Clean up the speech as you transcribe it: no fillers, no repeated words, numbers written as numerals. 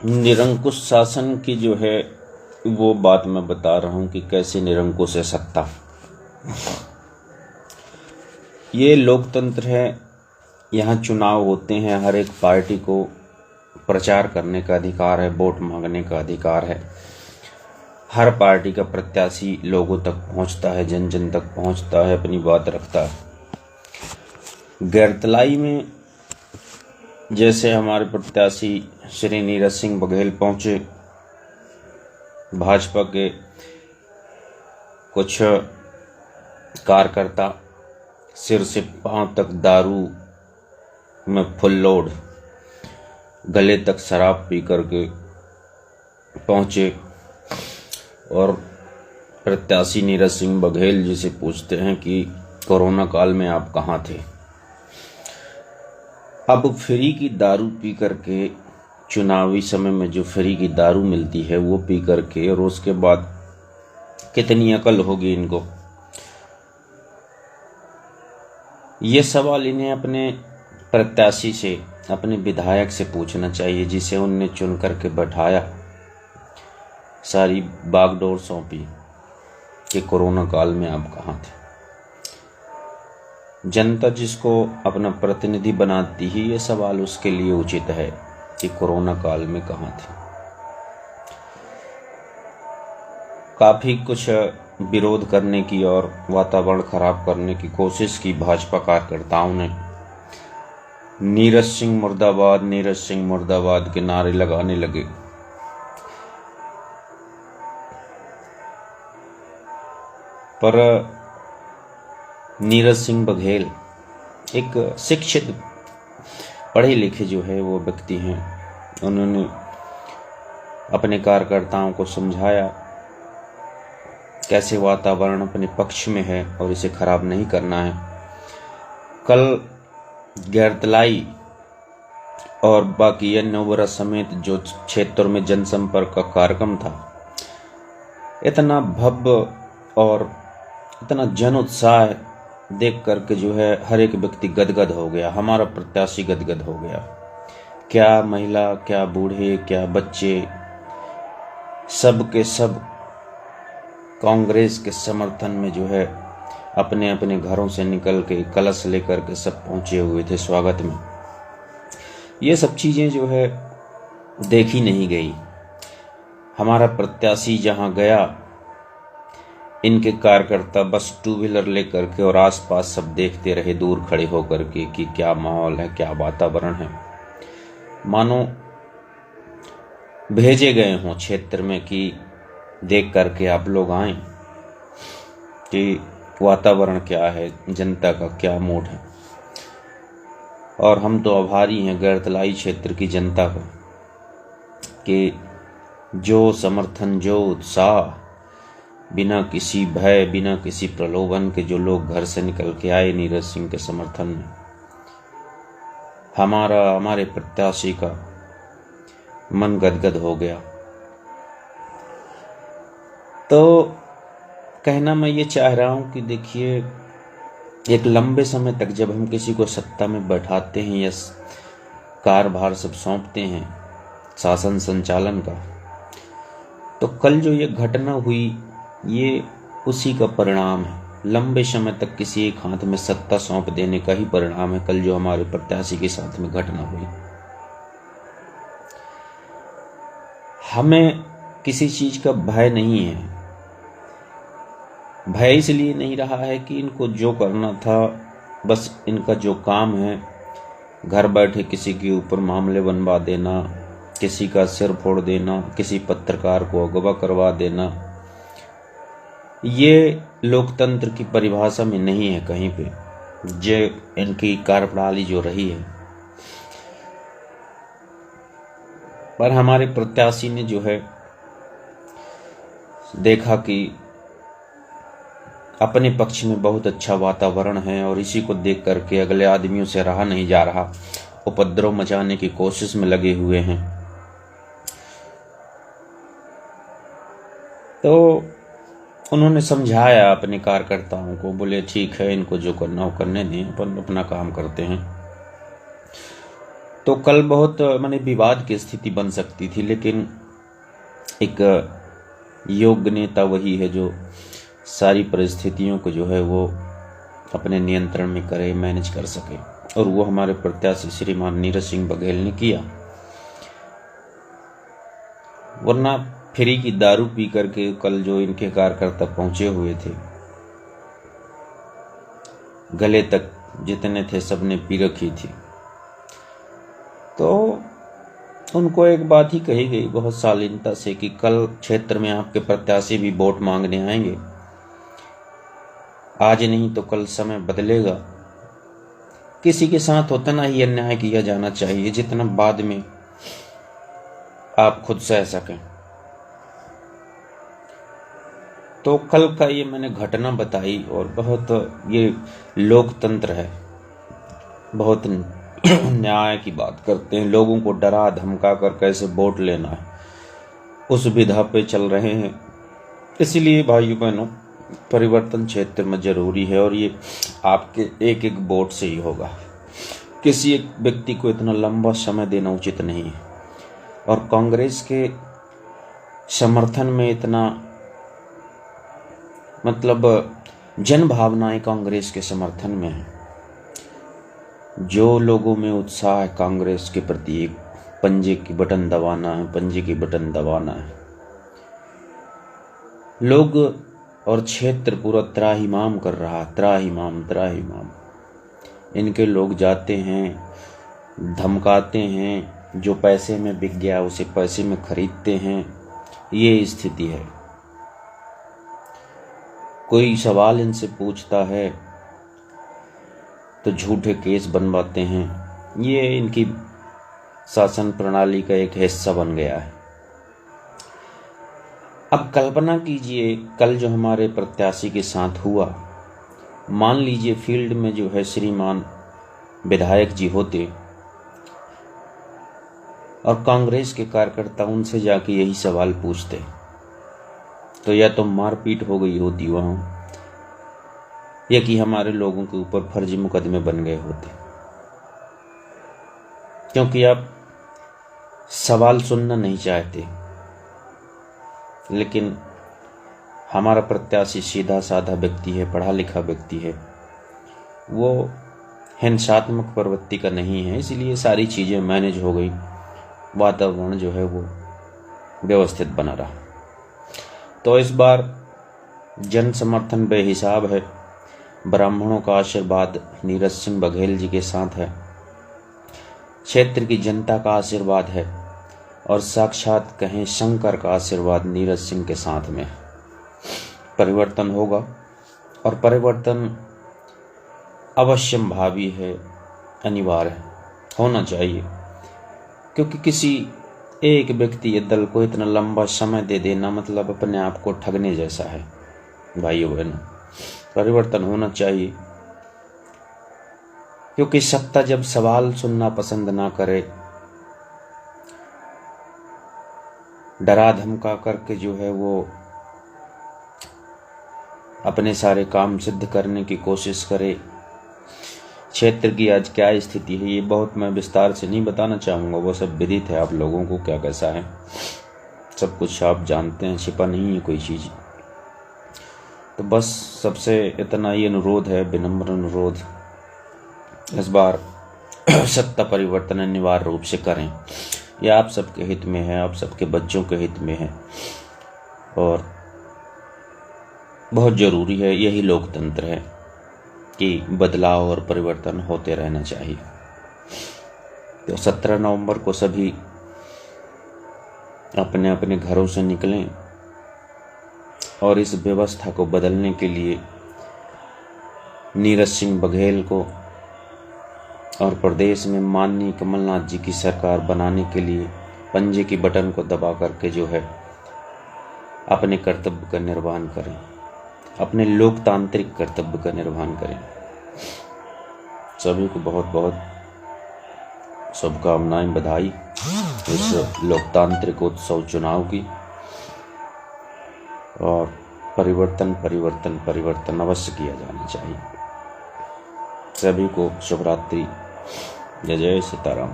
निरंकुश शासन की जो है वो बात मैं बता रहा हूँ कि कैसे निरंकुश है सत्ता। ये लोकतंत्र है, यहाँ चुनाव होते हैं, हर एक पार्टी को प्रचार करने का अधिकार है, वोट मांगने का अधिकार है। हर पार्टी का प्रत्याशी लोगों तक पहुँचता है, जन जन तक पहुँचता है, अपनी बात रखता है। गैरतलाई में जैसे हमारे प्रत्याशी श्री नीरज सिंह बघेल पहुंचे, भाजपा के कुछ कार्यकर्ता सिर से पांव तक दारू में फुल लोड, गले तक शराब पी करके पहुंचे और प्रत्याशी नीरज सिंह बघेल जी से पूछते हैं कि कोरोना काल में आप कहाँ थे। अब फ्री की दारू पी करके, चुनावी समय में जो फ्री की दारू मिलती है वो पी करके, और उसके बाद कितनी अकल होगी इनको। ये सवाल इन्हें अपने प्रत्याशी से, अपने विधायक से पूछना चाहिए जिसे उनने चुन करके बैठाया, सारी बागडोर सौंपी कि कोरोना काल में आप कहाँ थे। जनता जिसको अपना प्रतिनिधि बनाती ही, ये सवाल उसके लिए उचित है कि कोरोना काल में कहाँ थे। काफी कुछ विरोध करने की और वातावरण खराब करने की कोशिश की भाजपा कार्यकर्ताओं ने। नीरज सिंह मुर्दाबाद, नीरज सिंह मुर्दाबाद के नारे लगाने लगे। पर नीरज सिंह बघेल एक शिक्षित, पढ़े लिखे जो है वो व्यक्ति हैं। उन्होंने अपने कार्यकर्ताओं को समझाया कैसे वातावरण अपने पक्ष में है और इसे खराब नहीं करना है। कल गैरतलाई और बाकी अन्य नौबरा समेत जो क्षेत्रों में जनसंपर्क का कार्यक्रम था, इतना भव्य और इतना जन उत्साह देख करके जो है हर एक व्यक्ति गदगद हो गया। हमारा प्रत्याशी गदगद हो गया। क्या महिला, क्या बूढ़े, क्या बच्चे, सब के सब कांग्रेस के समर्थन में जो है अपने अपने घरों से निकल के कलश लेकर के सब पहुंचे हुए थे स्वागत में। ये सब चीजें जो है देखी नहीं गई। हमारा प्रत्याशी जहां गया, इनके कार्यकर्ता बस टू व्हीलर लेकर के और आसपास सब देखते रहे दूर खड़े होकर के कि क्या माहौल है, क्या वातावरण है। मानो भेजे गए हों क्षेत्र में कि देख करके आप लोग आए कि वातावरण क्या है, जनता का क्या मूड है। और हम तो आभारी हैं गैरतलाई क्षेत्र की जनता का कि जो समर्थन, जो उत्साह, बिना किसी भय, बिना किसी प्रलोभन के जो लोग घर से निकल के आए नीरज सिंह के समर्थन में, हमारे प्रत्याशी का मन गदगद हो गया। तो कहना मैं ये चाह रहा हूं कि देखिए, एक लंबे समय तक जब हम किसी को सत्ता में बैठाते हैं या कार्यभार सब सौंपते हैं शासन संचालन का, तो कल जो ये घटना हुई ये उसी का परिणाम है। लंबे समय तक किसी एक हाथ में सत्ता सौंप देने का ही परिणाम है कल जो हमारे प्रत्याशी के साथ में घटना हुई। हमें किसी चीज का भय नहीं है। भय इसलिए नहीं रहा है कि इनको जो करना था, बस इनका जो काम है, घर बैठे किसी के ऊपर मामले बनवा देना, किसी का सिर फोड़ देना, किसी पत्रकार को अगवा करवा देना, ये लोकतंत्र की परिभाषा में नहीं है कहीं पे। जो इनकी कार्यप्रणाली जो रही है, पर हमारे प्रत्याशी ने जो है देखा कि अपने पक्ष में बहुत अच्छा वातावरण है और इसी को देख करके अगले आदमियों से रहा नहीं जा रहा, उपद्रव मचाने की कोशिश में लगे हुए हैं। तो उन्होंने समझाया अपने कार्यकर्ताओं को, बोले ठीक है, इनको जो करना हो करने दें, अपन अपना काम करते हैं। तो कल बहुत माने विवाद की स्थिति बन सकती थी, लेकिन एक योग्य नेता वही है जो सारी परिस्थितियों को जो है वो अपने नियंत्रण में करे, मैनेज कर सके, और वो हमारे प्रत्याशी श्रीमान नीरज सिंह बघेल ने किया। वरना फ्री की दारू पी करके कल जो इनके कार्यकर्ता पहुंचे हुए थे, गले तक जितने थे सबने पी रखी थी। तो उनको एक बात ही कही गई बहुत शालीनता से कि कल क्षेत्र में आपके प्रत्याशी भी वोट मांगने आएंगे, आज नहीं तो कल समय बदलेगा। किसी के साथ उतना ही अन्याय किया जाना चाहिए जितना बाद में आप खुद सह सकें। तो कल का ये मैंने घटना बताई, और बहुत ये लोकतंत्र है, बहुत न्याय की बात करते हैं, लोगों को डरा धमका कर कैसे वोट लेना है उस विधा पे चल रहे हैं। इसलिए भाइयों बहनों, परिवर्तन क्षेत्र में जरूरी है, और ये आपके एक एक वोट से ही होगा। किसी एक व्यक्ति को इतना लंबा समय देना उचित नहीं है, और कांग्रेस के समर्थन में इतना मतलब जन भावनाएं कांग्रेस के समर्थन में है। जो लोगों में उत्साह है कांग्रेस के प्रति, एक पंजे की बटन दबाना है, पंजे की बटन दबाना है। लोग और क्षेत्र पूरा त्राहिमाम कर रहा, त्राहिमाम त्राहिमाम। इनके लोग जाते हैं, धमकाते हैं, जो पैसे में बिक गया उसे पैसे में खरीदते हैं। ये स्थिति है। कोई सवाल इनसे पूछता है तो झूठे केस बनवाते हैं। ये इनकी शासन प्रणाली का एक हिस्सा बन गया है। अब कल्पना कीजिए कल जो हमारे प्रत्याशी के साथ हुआ, मान लीजिए फील्ड में जो है श्रीमान विधायक जी होते और कांग्रेस के कार्यकर्ता उनसे जाके यही सवाल पूछते, तो या तो मारपीट हो गई होती वहां, या कि हमारे लोगों के ऊपर फर्जी मुकदमे बन गए होते। क्योंकि आप सवाल सुनना नहीं चाहते, लेकिन हमारा प्रत्याशी सीधा साधा व्यक्ति है, पढ़ा लिखा व्यक्ति है, वो हिंसात्मक प्रवृत्ति का नहीं है, इसलिए सारी चीज़ें मैनेज हो गई, वातावरण जो है वो व्यवस्थित बना रहा। तो इस बार जन समर्थन बेहिसाब है, ब्राह्मणों का आशीर्वाद नीरज सिंह बघेल जी के साथ है, क्षेत्र की जनता का आशीर्वाद है, और साक्षात कहें शंकर का आशीर्वाद नीरज सिंह के साथ में। परिवर्तन होगा, और परिवर्तन अवश्यंभावी है, अनिवार्य है, होना चाहिए। क्योंकि किसी एक व्यक्ति या दल को इतना लंबा समय दे देना मतलब अपने आप को ठगने जैसा है। भाइयों बहनों, परिवर्तन होना चाहिए, क्योंकि सत्ता जब सवाल सुनना पसंद ना करे, डरा धमका करके जो है वो अपने सारे काम सिद्ध करने की कोशिश करे। क्षेत्र की आज क्या स्थिति है ये बहुत मैं विस्तार से नहीं बताना चाहूँगा, वो सब विदित है आप लोगों को क्या कैसा है, सब कुछ आप जानते हैं, छिपा नहीं है कोई चीज़। तो बस सबसे इतना ही अनुरोध है, विनम्र अनुरोध, इस बार सत्ता परिवर्तन अनिवार्य रूप से करें। यह आप सबके हित में है, आप सबके बच्चों के हित में है, और बहुत ज़रूरी है। यही लोकतंत्र है कि बदलाव और परिवर्तन होते रहना चाहिए। तो 17 नवंबर को सभी अपने अपने घरों से निकलें और इस व्यवस्था को बदलने के लिए नीरज सिंह बघेल को और प्रदेश में माननीय कमलनाथ जी की सरकार बनाने के लिए पंजे की बटन को दबा करके जो है अपने कर्तव्य का निर्वहन करें, अपने लोकतांत्रिक कर्तव्य का निर्वहन करें। सभी को बहुत बहुत शुभकामनाएं, बधाई इस लोकतांत्रिक उत्सव चुनाव की। और परिवर्तन परिवर्तन परिवर्तन अवश्य किया जाना चाहिए। सभी को शुभ रात्रि, जय जय सीताराम।